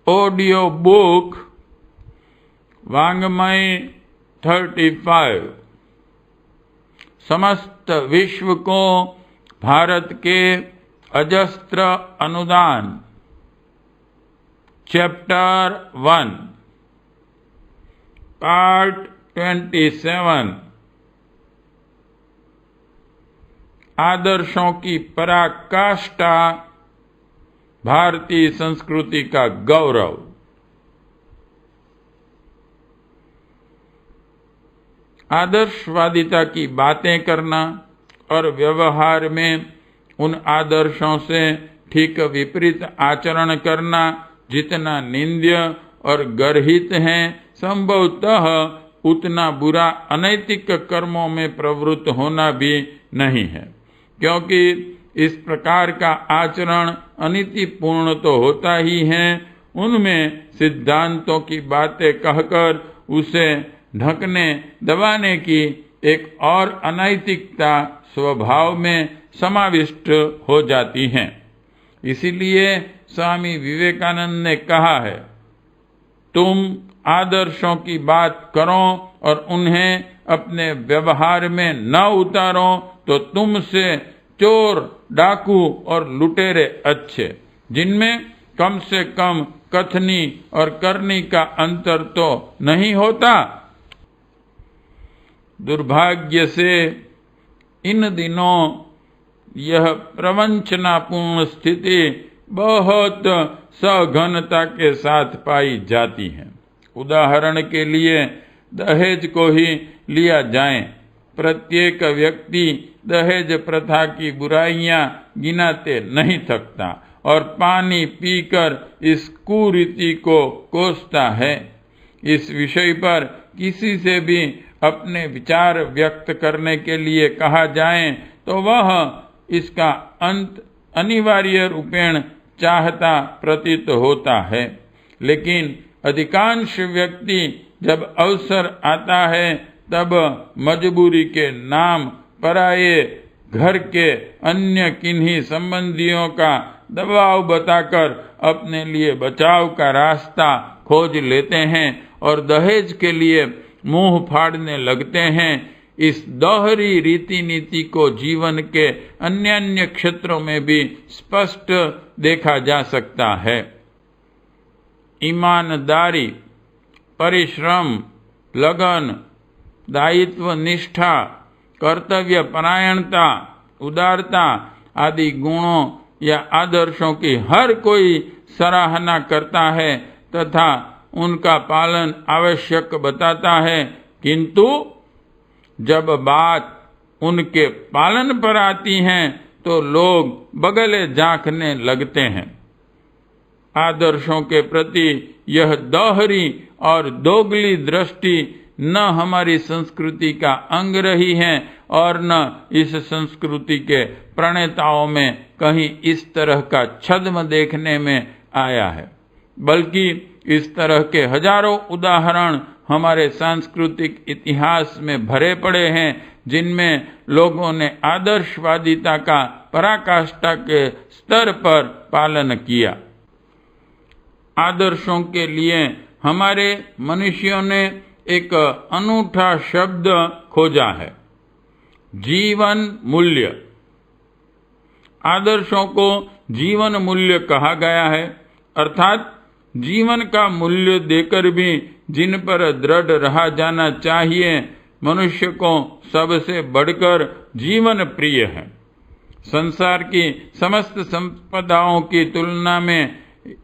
Audio book वांग्मय 35 समस्त विश्व को भारत के अजस्त्र अनुदान। चैप्टर 1 पार्ट 27 आदर्शों की पराकाष्ठा, भारतीय संस्कृति का गौरव। आदर्शवादिता की बातें करना और व्यवहार में उन आदर्शों से ठीक विपरीत आचरण करना जितना निंद्य और गर्हित है, संभवतः उतना बुरा अनैतिक कर्मों में प्रवृत्त होना भी नहीं है, क्योंकि इस प्रकार का आचरण अनीतिपूर्ण तो होता ही है। उनमें सिद्धांतों की बातें कहकर उसे ढकने दबाने की एक और अनैतिकता स्वभाव में समाविष्ट हो जाती है। इसीलिए स्वामी विवेकानंद ने कहा है, तुम आदर्शों की बात करो और उन्हें अपने व्यवहार में न उतारो तो तुमसे चोर, डाकू और लुटेरे अच्छे, जिनमें कम से कम कथनी और करनी का अंतर तो नहीं होता। दुर्भाग्य से इन दिनों यह प्रवंचनापूर्ण स्थिति बहुत सघनता के साथ पाई जाती है। उदाहरण के लिए दहेज को ही लिया जाए। प्रत्येक व्यक्ति दहेज प्रथा की बुराइयां गिनाते नहीं थकता और पानी पीकर इस कुरीति को कोसता है। इस विषय पर किसी से भी अपने विचार व्यक्त करने के लिए कहा जाए तो वह इसका अंत अनिवार्य रूपेण चाहता प्रतीत होता है, लेकिन अधिकांश व्यक्ति जब अवसर आता है तब मजबूरी के नाम पराये घर के अन्य किन्हीं संबंधियों का दबाव बताकर अपने लिए बचाव का रास्ता खोज लेते हैं और दहेज के लिए मुंह फाड़ने लगते हैं। इस दोहरी रीति नीति को जीवन के अन्य क्षेत्रों में भी स्पष्ट देखा जा सकता है। ईमानदारी, परिश्रम, लगन, दायित्व निष्ठा, कर्तव्य परायणता, उदारता आदि गुणों या आदर्शों की हर कोई सराहना करता है तथा उनका पालन आवश्यक बताता है, किंतु जब बात उनके पालन पर आती है तो लोग बगले झांकने लगते हैं। आदर्शों के प्रति यह दोहरी और दोगली दृष्टि न हमारी संस्कृति का अंग रही है और न इस संस्कृति के प्रणेताओं में कहीं इस तरह का छद्म देखने में आया है, बल्कि इस तरह के हजारों उदाहरण हमारे सांस्कृतिक इतिहास में भरे पड़े हैं, जिनमें लोगों ने आदर्शवादिता का पराकाष्ठा के स्तर पर पालन किया। आदर्शों के लिए हमारे मनुष्यों ने एक अनूठा शब्द खोजा है, जीवन मूल्य। आदर्शों को जीवन मूल्य कहा गया है, अर्थात जीवन का मूल्य देकर भी जिन पर दृढ़ रहा जाना चाहिए। मनुष्य को सबसे बढ़कर जीवन प्रिय है। संसार की समस्त संपदाओं की तुलना में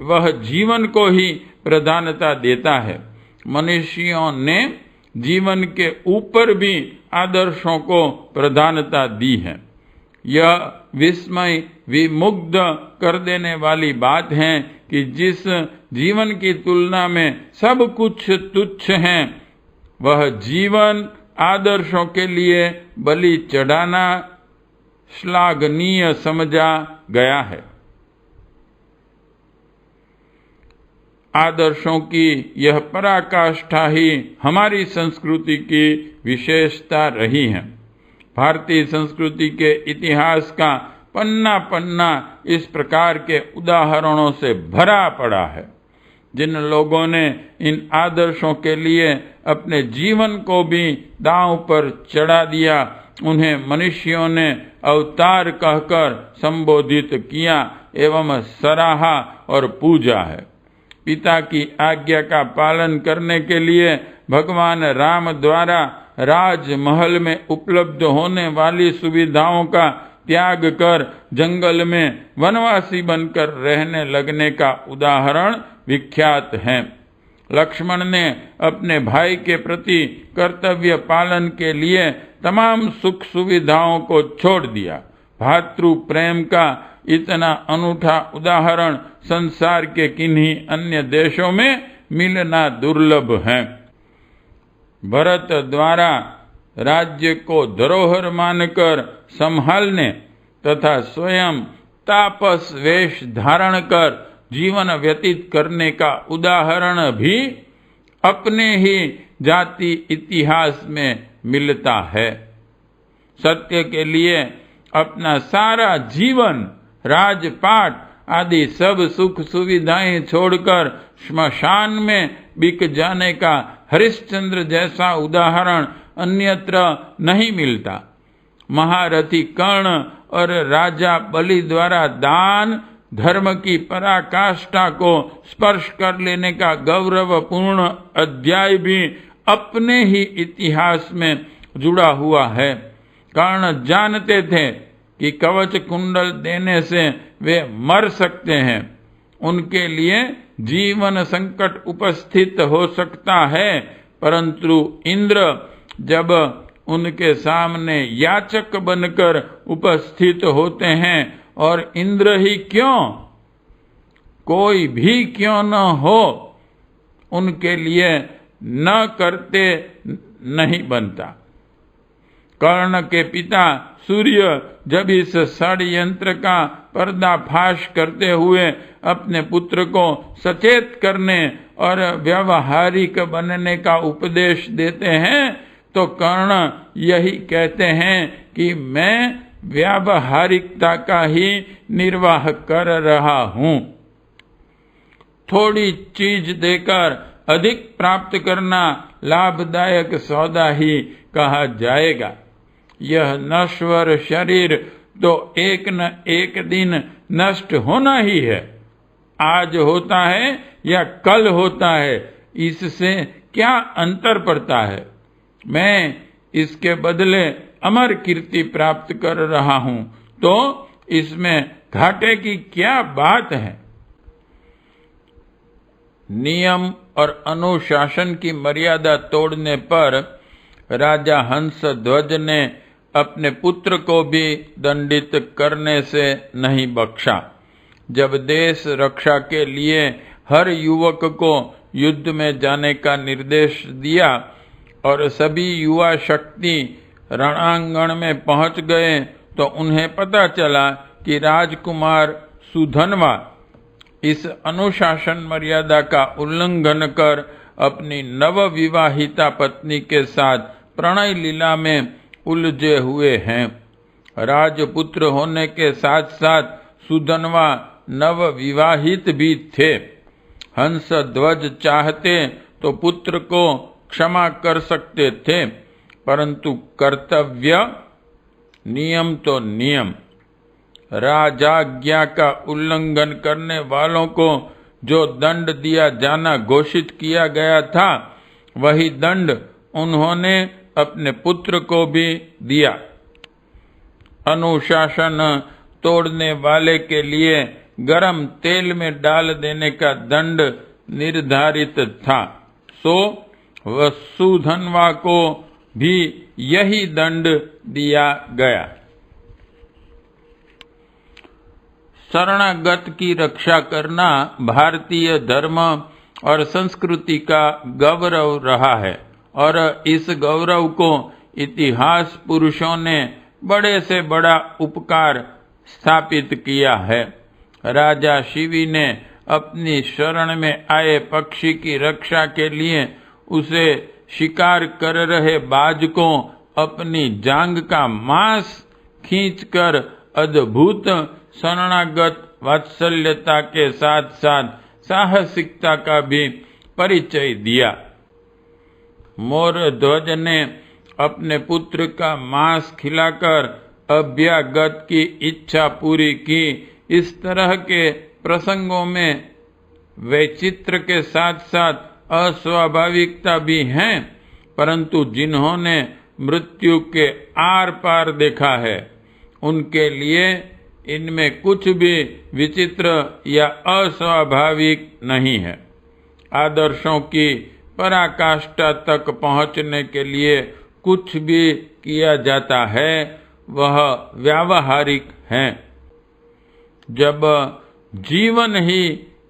वह जीवन को ही प्रधानता देता है। मनुष्यों ने जीवन के ऊपर भी आदर्शों को प्रधानता दी है। यह विस्मय विमुग्ध कर देने वाली बात है कि जिस जीवन की तुलना में सब कुछ तुच्छ है, वह जीवन आदर्शों के लिए बलि चढ़ाना श्लाघनीय समझा गया है। आदर्शों की यह पराकाष्ठा ही हमारी संस्कृति की विशेषता रही है। भारतीय संस्कृति के इतिहास का पन्ना पन्ना इस प्रकार के उदाहरणों से भरा पड़ा है। जिन लोगों ने इन आदर्शों के लिए अपने जीवन को भी दांव पर चढ़ा दिया, उन्हें मनुष्यों ने अवतार कहकर संबोधित किया एवं सराहा और पूजा है। पिता की आज्ञा का पालन करने के लिए भगवान राम द्वारा राजमहल में उपलब्ध होने वाली सुविधाओं का त्याग कर जंगल में वनवासी बनकर रहने लगने का उदाहरण विख्यात है। लक्ष्मण ने अपने भाई के प्रति कर्तव्य पालन के लिए तमाम सुख सुविधाओं को छोड़ दिया। भातृ प्रेम का इतना अनूठा उदाहरण संसार के किन्हीं अन्य देशों में मिलना दुर्लभ है। भरत द्वारा राज्य को धरोहर मानकर संभालने तथा स्वयं तापस वेश धारण कर जीवन व्यतीत करने का उदाहरण भी अपने ही जाति इतिहास में मिलता है। सत्य के लिए अपना सारा जीवन, राजपाट आदि सब सुख सुविधाएं छोड़कर श्मशान में बिक जाने का हरिश्चंद्र जैसा उदाहरण अन्यत्र नहीं मिलता। महारथी कर्ण और राजा बलि द्वारा दान धर्म की पराकाष्ठा को स्पर्श कर लेने का गौरवपूर्ण अध्याय भी अपने ही इतिहास में जुड़ा हुआ है। कर्ण जानते थे कि कवच कुंडल देने से वे मर सकते हैं, उनके लिए जीवन संकट उपस्थित हो सकता है, परंतु इंद्र जब उनके सामने याचक बनकर उपस्थित होते हैं, और इंद्र ही क्यों, कोई भी क्यों न हो, उनके लिए न करते नहीं बनता। कर्ण के पिता सूर्य जब इस षड्यंत्र का पर्दाफाश करते हुए अपने पुत्र को सचेत करने और व्यावहारिक बनने का उपदेश देते हैं, तो कर्ण यही कहते हैं कि मैं व्यावहारिकता का ही निर्वाह कर रहा हूं। थोड़ी चीज देकर अधिक प्राप्त करना लाभदायक सौदा ही कहा जाएगा। यह नश्वर शरीर तो एक न एक दिन नष्ट होना ही है। आज होता है या कल होता है, इससे क्या अंतर पड़ता है। मैं इसके बदले अमर कीर्ति प्राप्त कर रहा हूं, तो इसमें घाटे की क्या बात है। नियम और अनुशासन की मर्यादा तोड़ने पर राजा हंसध्वज ने अपने पुत्र को भी दंडित करने से नहीं बख्शा। जब देश रक्षा के लिए हर युवक को युद्ध में जाने का निर्देश दिया और सभी युवा शक्ति रणांगण में पहुंच गए, तो उन्हें पता चला कि राजकुमार सुधनवा इस अनुशासन मर्यादा का उल्लंघन कर अपनी नवविवाहिता पत्नी के साथ प्रणय लीला में उलझे हुए हैं। राजपुत्र होने के साथ साथ सुधनवा नवविवाहित भी थे। हंसध्वज चाहते तो पुत्र को क्षमा कर सकते थे, परंतु कर्तव्य, नियम तो नियम। राजाज्ञा का उल्लंघन करने वालों को जो दंड दिया जाना घोषित किया गया था, वही दंड उन्होंने अपने पुत्र को भी दिया। अनुशासन तोड़ने वाले के लिए गरम तेल में डाल देने का दंड निर्धारित था, सो वसुधनवा को भी यही दंड दिया गया। शरणागत की रक्षा करना भारतीय धर्म और संस्कृति का गौरव रहा है, और इस गौरव को इतिहास पुरुषों ने बड़े से बड़ा उपकार स्थापित किया है। राजा शिवी ने अपनी शरण में आए पक्षी की रक्षा के लिए उसे शिकार कर रहे बाज को अपनी जांग का मांस खींचकर अद्भुत शरणागत वात्सल्यता के साथ साथ साहसिकता का भी परिचय दिया। मोरध्वज ने अपने पुत्र का मांस खिलाकर अभ्यागत की इच्छा पूरी की। इस तरह के प्रसंगों में वैचित्र के साथ साथ अस्वाभाविकता भी हैं, परंतु जिन्होंने मृत्यु के आर पार देखा है उनके लिए इनमें कुछ भी विचित्र या अस्वाभाविक नहीं है। आदर्शों की पराकाष्ठा तक पहुंचने के लिए कुछ भी किया जाता है वह व्यावहारिक है। जब जीवन ही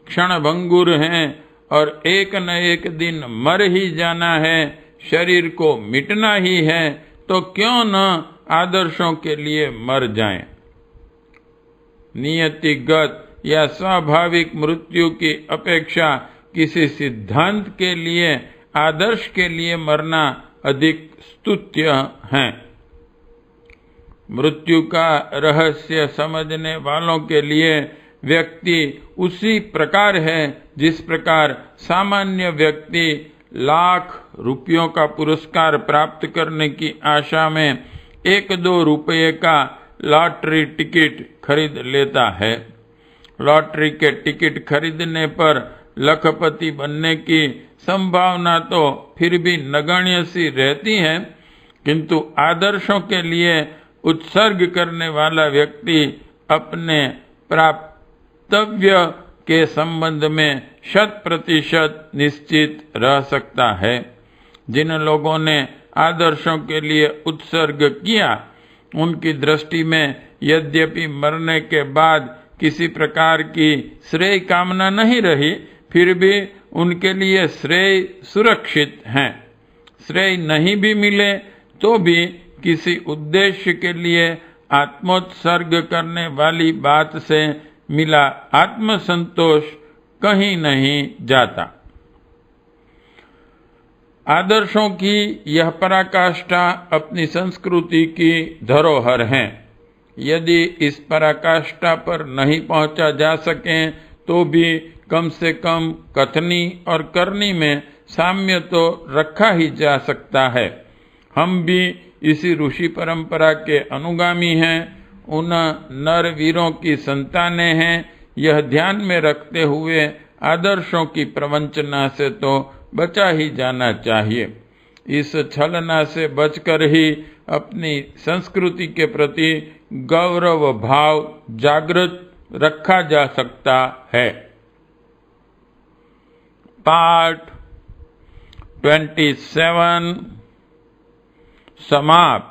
क्षणभंगुर है और एक न एक दिन मर ही जाना है, शरीर को मिटना ही है, तो क्यों न आदर्शों के लिए मर जाएं। नियतिगत या स्वाभाविक मृत्यु की अपेक्षा किसी सिद्धांत के लिए, आदर्श के लिए मरना अधिक स्तुत्य है। मृत्यु का रहस्य समझने वालों के लिए व्यक्ति उसी प्रकार है जिस प्रकार सामान्य व्यक्ति लाख रुपयों का पुरस्कार प्राप्त करने की आशा में 1-2 रुपये का लॉटरी टिकट खरीद लेता है। लॉटरी के टिकट खरीदने पर लखपति बनने की संभावना तो फिर भी नगण्य सी रहती है, किंतु आदर्शों के लिए उत्सर्ग करने वाला व्यक्ति अपने प्राप्तव्य के संबंध में 100% निश्चित रह सकता है। जिन लोगों ने आदर्शों के लिए उत्सर्ग किया, उनकी दृष्टि में यद्यपि मरने के बाद किसी प्रकार की श्रेय कामना नहीं रही, फिर भी उनके लिए श्रेय सुरक्षित है। श्रेय नहीं भी मिले तो भी किसी उद्देश्य के लिए आत्मोत्सर्ग करने वाली बात से मिला आत्मसंतोष कहीं नहीं जाता। आदर्शों की यह पराकाष्ठा अपनी संस्कृति की धरोहर है। यदि इस पराकाष्ठा पर नहीं पहुंचा जा सके तो भी कम से कम कथनी और करनी में साम्य तो रखा ही जा सकता है। हम भी इसी ऋषि परंपरा के अनुगामी हैं, उन नर वीरों की संतानें हैं। यह ध्यान में रखते हुए आदर्शों की प्रवंचना से तो बचा ही जाना चाहिए। इस छलना से बचकर ही अपनी संस्कृति के प्रति गौरव भाव जागृत रखा जा सकता है। पार्ट 27 समाप्त।